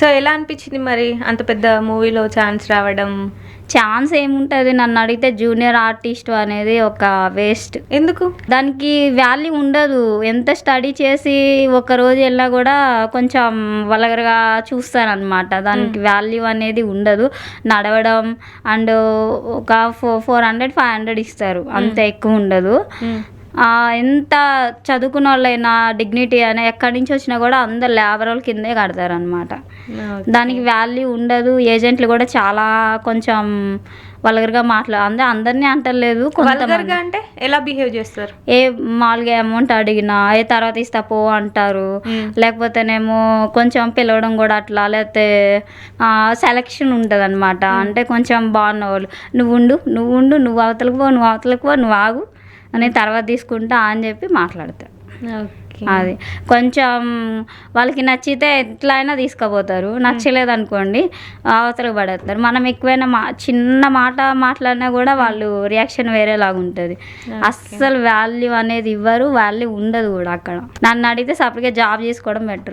So ఎలా అనిపించింది మరి అంత పెద్ద మూవీలో ఛాన్స్ రావడం? ఛాన్స్ ఏముంటుంది, నన్ను అడిగితే జూనియర్ ఆర్టిస్ట్ అనేది ఒక వేస్ట్. ఎందుకు? దానికి వాల్యూ ఉండదు. ఎంత స్టడీ చేసి ఒకరోజు వెళ్ళినా కూడా కొంచెం వల్గర్గా చూస్తారనమాట. దానికి వాల్యూ అనేది ఉండదు. నడవడం అండ్ ఒక 400-500 ఇస్తారు, అంత ఎక్కువ ఉండదు. ఎంత చదువుకున్న వాళ్ళైనా డిగ్నిటీ అయినా ఎక్కడి నుంచి వచ్చినా కూడా అందరు లేబర్ వాళ్ళ కిందే కడతారనమాట. దానికి వాల్యూ ఉండదు. ఏజెంట్లు కూడా చాలా కొంచెం వల్గర్గా అంటే అందరినీ అంటలేదు, వల్గర్గా అంటే ఎలా బిహేవ్ చేస్తారు? ఏ మామూలుగా అమౌంట్ అడిగినా ఏ తర్వాత ఇస్తా పో అంటారు. లేకపోతేనేమో కొంచెం పిలవడం కూడా అట్లా, లేకపోతే సెలక్షన్ ఉంటుంది అనమాట. అంటే కొంచెం బాగున్న వాళ్ళు నువ్వు ఉండు నువ్వు అవతలకు పో నువ్వు ఆగు అని తర్వాత తీసుకుంటా అని చెప్పి మాట్లాడతారు. అది కొంచెం వాళ్ళకి నచ్చితే ఎట్లా అయినా తీసుకుపోతారు, నచ్చలేదనుకోండి అవతలకు పడేస్తారు. మనం ఎక్కువైనా చిన్న మాట మాట్లాడినా కూడా వాళ్ళు రియాక్షన్ వేరేలాగా ఉంటుంది. అస్సలు వాల్యూ అనేది ఇవ్వరు, వాల్యూ ఉండదు కూడా అక్కడ. నన్ను అడిగితే సపరేట్గా జాబ్ చేసుకోవడం బెటర్.